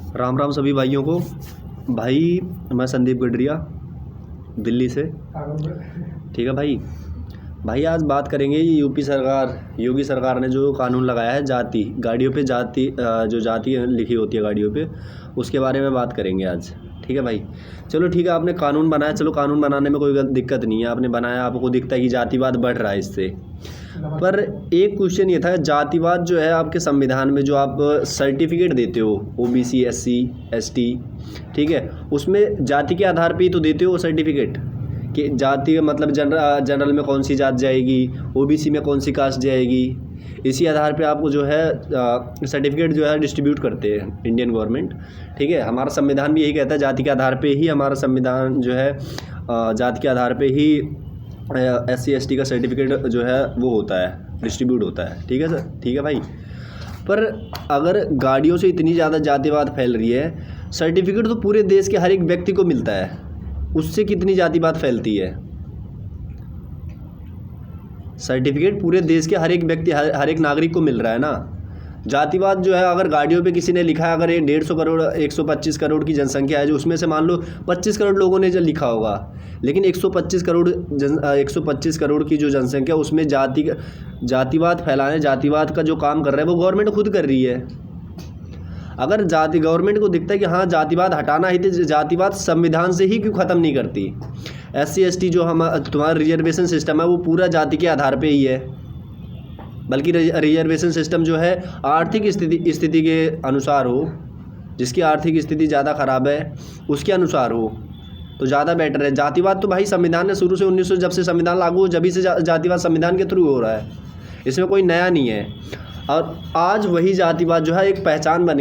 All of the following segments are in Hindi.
राम राम सभी भाइयों को। भाई मैं संदीप गडरिया दिल्ली से। ठीक है भाई। भाई आज बात करेंगे यूपी सरकार, योगी सरकार ने जो कानून लगाया है जाति, गाड़ियों पे जाति, जो जाति लिखी होती है गाड़ियों पे, उसके बारे में बात करेंगे आज। ठीक है भाई। चलो ठीक है, आपने कानून बनाया, चलो कानून बनाने में कोई दिक्कत नहीं है, आपने बनाया, आपको दिखता है कि जातिवाद बढ़ रहा है इससे। पर एक क्वेश्चन ये था, जातिवाद जो है आपके संविधान में जो आप सर्टिफिकेट देते हो ओबीसी एससी एसटी, ठीक है, उसमें जाति के आधार पे ही तो देते हो सर्टिफिकेट कि जाति का मतलब जनरल में कौन सी जात जाएगी, ओबीसी में कौन सी कास्ट जाएगी, इसी आधार पे आपको जो है सर्टिफिकेट जो है डिस्ट्रीब्यूट करते हैं इंडियन गवर्नमेंट। ठीक है, हमारा संविधान भी यही कहता है, जाति के आधार पे ही हमारा संविधान जो है जाति के आधार पे ही एससी एसटी का सर्टिफिकेट जो है वो होता है, डिस्ट्रीब्यूट होता है। ठीक है सर, ठीक है भाई। पर अगर गाड़ियों से इतनी ज़्यादा जातिवाद फैल रही है, सर्टिफिकेट तो पूरे देश के हर एक व्यक्ति को मिलता है, उससे कितनी जातिवाद फैलती है? सर्टिफिकेट पूरे देश के हर एक व्यक्ति, हर एक नागरिक को मिल रहा है ना। जातिवाद जो है अगर गाड़ियों पे किसी ने लिखा है, अगर 150 करोड़ 125 करोड़ की जनसंख्या है, जो उसमें से मान लो 25 करोड़ लोगों ने जो लिखा होगा, लेकिन 125 करोड़ की जो जनसंख्या, उसमें जातिवाद फैलाने, जातिवाद का जो काम कर रहा है वो गवर्नमेंट खुद कर रही है। अगर गवर्नमेंट को दिखता है कि हाँ जातिवाद हटाना ही, तो जातिवाद संविधान से ही क्यों ख़त्म नहीं करती? एससी एसटी जो तुम्हारा रिजर्वेशन सिस्टम है वो पूरा जाति के आधार पे ही है, बल्कि रिजर्वेशन सिस्टम जो है आर्थिक स्थिति के अनुसार हो, जिसकी आर्थिक स्थिति ज़्यादा ख़राब है उसके अनुसार हो तो ज़्यादा बेटर है। जातिवाद तो भाई संविधान ने शुरू से 1900 जब से संविधान लागू हो, जब से जातिवाद संविधान के थ्रू हो रहा है, इसमें कोई नया नहीं है। और आज वही जातिवाद जो है एक पहचान बन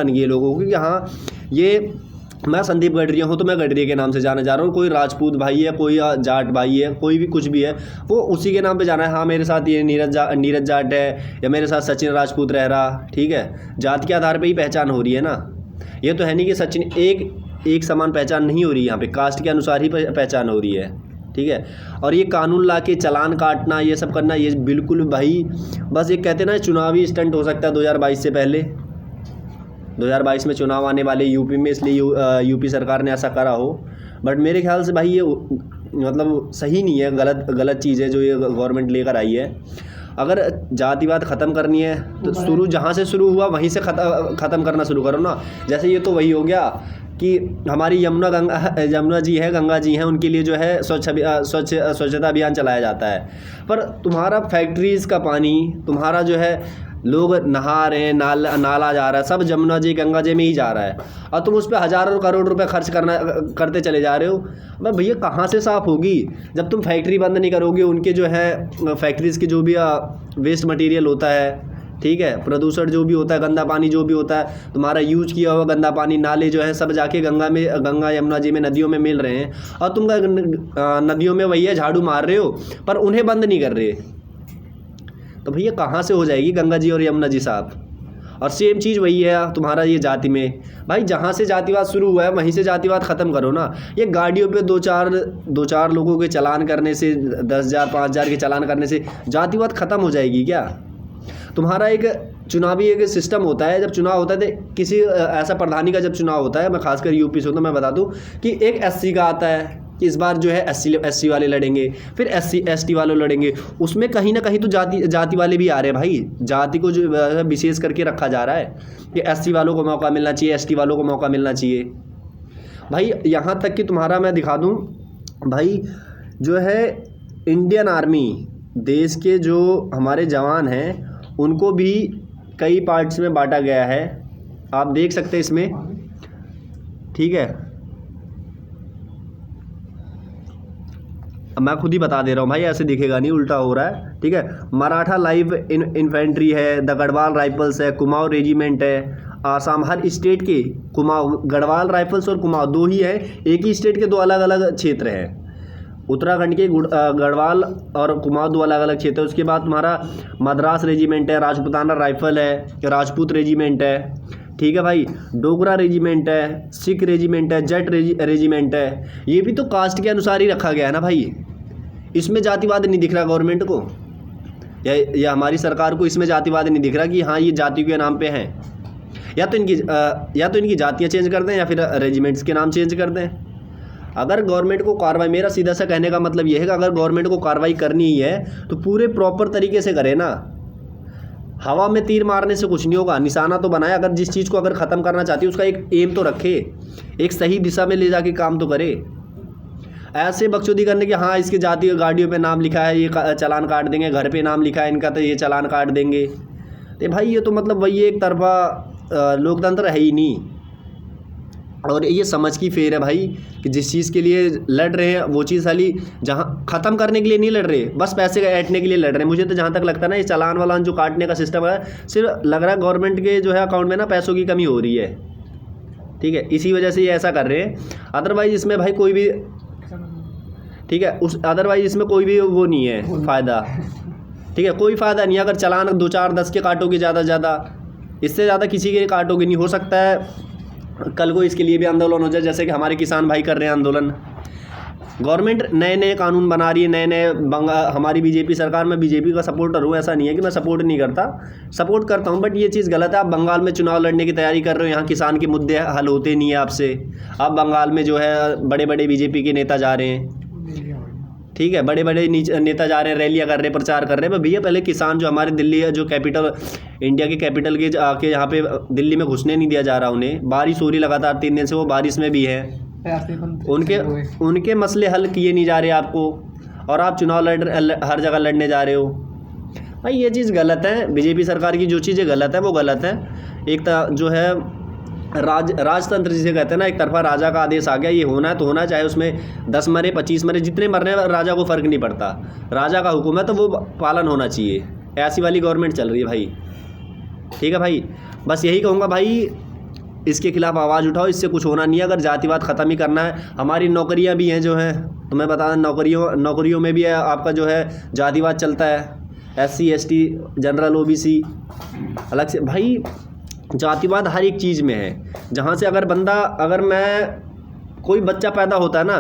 गई है लोगों की कि हाँ ये मैं संदीप गडरिया हूँ तो मैं गडरिया के नाम से जाना जा रहा हूँ, कोई राजपूत भाई है, कोई जाट भाई है, कोई भी कुछ भी है, वो उसी के नाम पे जाना है। हाँ मेरे साथ ये नीरज जाट है, या मेरे साथ सचिन राजपूत रह रहा, ठीक है, जात के आधार पे ही पहचान हो रही है ना। ये तो है नहीं कि सचिन एक समान पहचान नहीं हो रही, यहाँ पे कास्ट के अनुसार ही पहचान हो रही है। ठीक है, और ये कानून ला के चालान काटना, ये सब करना, ये बिल्कुल भाई बस एक कहते हैं ना चुनावी स्टंट हो सकता है 2022 से पहले। 2022 में चुनाव आने वाले यूपी में, इसलिए यूपी सरकार ने ऐसा करा हो। बट मेरे ख्याल से भाई ये मतलब सही नहीं है, गलत चीज़ है जो ये गवर्नमेंट लेकर आई है। अगर जातिवाद ख़त्म करनी है तो जहाँ से शुरू हुआ वहीं से ख़त्म करना शुरू करो ना। जैसे ये तो वही हो गया कि हमारी यमुना जी है, गंगा जी हैं, उनके लिए जो है स्वच्छता अभियान चलाया जाता है। पर तुम्हारा फैक्ट्रीज़ का पानी, तुम्हारा जो है लोग नहा रहे हैं, नाला जा रहा है, सब जमुना जी गंगा जी में ही जा रहा है, और तुम उस पर हज़ारों करोड़ रुपए खर्च करते चले जा रहे हो। अबे भैया कहाँ से साफ़ होगी जब तुम फैक्ट्री बंद नहीं करोगे? उनके जो है फैक्ट्रीज़ के जो भी वेस्ट मटेरियल होता है, ठीक है, प्रदूषण जो भी होता है, गंदा पानी जो भी होता है, तुम्हारा यूज किया हुआ गंदा पानी, नाले जो है सब जाके गंगा यमुना जी में, नदियों में मिल रहे हैं, और तुम नदियों में भैया झाड़ू मार रहे हो पर उन्हें बंद नहीं कर रहे। तो भैया कहाँ से हो जाएगी गंगा जी और यमुना जी साफ? और सेम चीज़ वही है तुम्हारा ये जाति में। भाई जहाँ से जातिवाद शुरू हुआ है वहीं से जातिवाद ख़त्म करो ना। ये गाड़ियों पे दो चार लोगों के चालान करने से, 10,000 5,000 के चालान करने से जातिवाद ख़त्म हो जाएगी क्या? तुम्हारा एक चुनावी एक सिस्टम होता है, जब चुनाव होता है तो किसी ऐसा प्रधानी का जब चुनाव होता है, मैं खासकर यूपी से हूँ तो मैं बता दूँ कि एक एससी का आता है कि इस बार जो है एससी वाले लड़ेंगे, फिर एससी एसटी वाले लड़ेंगे, उसमें कहीं ना कहीं तो जाति वाले भी आ रहे हैं भाई। जाति को जो विशेष करके रखा जा रहा है कि एससी वालों को मौका मिलना चाहिए, एसटी वालों को मौका मिलना चाहिए। भाई यहाँ तक कि तुम्हारा मैं दिखा दूँ भाई, जो है इंडियन आर्मी, देश के जो हमारे जवान हैं उनको भी कई पार्ट्स में बांटा गया है, आप देख सकते हैं इसमें। ठीक है, मैं खुद ही बता दे रहा हूँ भाई, ऐसे दिखेगा नहीं, उल्टा हो रहा है। ठीक है, मराठा लाइव इन्फेंट्री है, द गढ़वाल राइफल्स है, कुमाऊं रेजिमेंट है, आसाम, हर स्टेट के कुमाऊं, गढ़वाल राइफल्स और कुमाऊं दो ही है, एक ही स्टेट के दो अलग अलग क्षेत्र हैं। उत्तराखंड के गढ़वाल और कुमाऊं दो अलग अलग क्षेत्र है। उसके बाद तुम्हारा मद्रास रेजिमेंट है, राजपूताना राइफल है, राजपूत रेजिमेंट है, ठीक है भाई, डोगरा रेजिमेंट है, सिख रेजिमेंट है, जट रेजिमेंट है। ये भी तो कास्ट के अनुसार ही रखा गया है ना भाई, इसमें जातिवाद नहीं दिख रहा गवर्नमेंट को, या हमारी सरकार को इसमें जातिवाद नहीं दिख रहा कि हाँ ये जाति के नाम पे हैं। या तो इनकी जातियाँ चेंज कर दें या फिर रेजिमेंट्स के नाम चेंज कर दें। अगर गवर्नमेंट को कार्रवाई, मेरा सीधा सा कहने का मतलब ये है कि अगर गवर्नमेंट को कार्रवाई करनी ही है तो पूरे प्रॉपर तरीके से करे ना। हवा में तीर मारने से कुछ नहीं होगा, निशाना तो बनाए। अगर जिस चीज़ को अगर ख़त्म करना चाहती है उसका एक एम तो रखे, एक सही दिशा में ले जाके काम तो करे। ऐसे बकचोदी करने के हाँ इसके जाति गाड़ियों पे नाम लिखा है, ये चालान काट देंगे, घर पे नाम लिखा है इनका तो ये चालान काट देंगे। तो भाई ये तो मतलब वही एक तरफा लोकतंत्र है ही नहीं। और ये समझ की फेर है भाई कि जिस चीज़ के लिए लड़ रहे हैं वो चीज़ खाली जहाँ ख़त्म करने के लिए नहीं लड़ रहे, बस पैसे ऐंठने के लिए लड़ रहे हैं। मुझे तो जहाँ तक लगता है ना ये चालान वालान जो काटने का सिस्टम है, सिर्फ लग रहा है गवर्नमेंट के जो है अकाउंट में ना पैसों की कमी हो रही है, ठीक है, इसी वजह से ये ऐसा कर रहे हैं। अदरवाइज़ इसमें भाई कोई भी, ठीक है, उस अदरवाइज़ इसमें कोई भी वो नहीं है फ़ायदा, ठीक है, कोई फ़ायदा नहीं है। अगर चालान 2 4 10 के काटोगे ज़्यादा से ज़्यादा, इससे ज़्यादा किसी के काटोगे नहीं। हो सकता है कल को इसके लिए भी आंदोलन हो जाए, जैसे कि हमारे किसान भाई कर रहे हैं आंदोलन। गवर्नमेंट नए नए कानून बना रही है, नए नए हमारी बीजेपी सरकार, में बीजेपी का सपोर्टर हूँ, ऐसा नहीं है कि मैं सपोर्ट नहीं करता, सपोर्ट करता हूँ, बट ये चीज़ गलत है। आप बंगाल में चुनाव लड़ने की तैयारी कर रहे हो, यहाँ किसान के मुद्दे हल होते नहीं है आपसे। आप बंगाल में जो है बड़े बड़े बीजेपी के नेता जा रहे हैं, ठीक है, बड़े बड़े नेता जा रहे हैं, रैलियाँ कर रहे हैं, प्रचार कर रहे हैं। भैया पहले किसान जो हमारे दिल्ली है, जो कैपिटल इंडिया के कैपिटल के आके यहाँ पे दिल्ली में घुसने नहीं दिया जा रहा उन्हें। बारिश हो रही लगातार 3 दिन से, वो बारिश में भी है, उनके मसले हल किए नहीं जा रहे आपको, और आप चुनाव हर जगह लड़ने जा रहे हो। भाई ये चीज़ गलत है। बीजेपी सरकार की जो चीज़ें गलत है वो गलत है। एक जो है राजतंत्र जिसे कहते हैं ना, एक तरफा राजा का आदेश आ गया, ये होना है तो होना, चाहे उसमें 10 मरे 25 मरे, जितने मरने राजा को फ़र्क नहीं पड़ता। राजा का हुक्म है तो वो पालन होना चाहिए। ऐसी वाली गवर्नमेंट चल रही है भाई, ठीक है भाई। बस यही कहूँगा भाई, इसके खिलाफ़ आवाज़ उठाओ, इससे कुछ होना नहीं है। अगर जातिवाद ख़त्म ही करना है, हमारी नौकरियाँ भी हैं जो हैं, तो मैं बता दें नौकरियों में भी है आपका जो है जातिवाद चलता है। SC ST जनरल OBC अलग से। भाई जातिवाद हर एक चीज़ में है। जहाँ से अगर मैं कोई बच्चा पैदा होता है ना,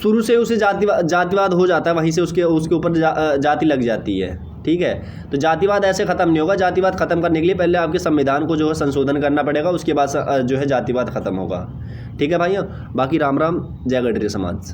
शुरू से उसे जातिवाद हो जाता है, वहीं से उसके ऊपर जाति लग जाती है, ठीक है। तो जातिवाद ऐसे ख़त्म नहीं होगा। जातिवाद ख़त्म करने के लिए पहले आपके संविधान को जो है संशोधन करना पड़ेगा, उसके बाद जो है जातिवाद ख़त्म होगा, ठीक है भाइयों। बाकी राम राम, जय गढ़ी समाज।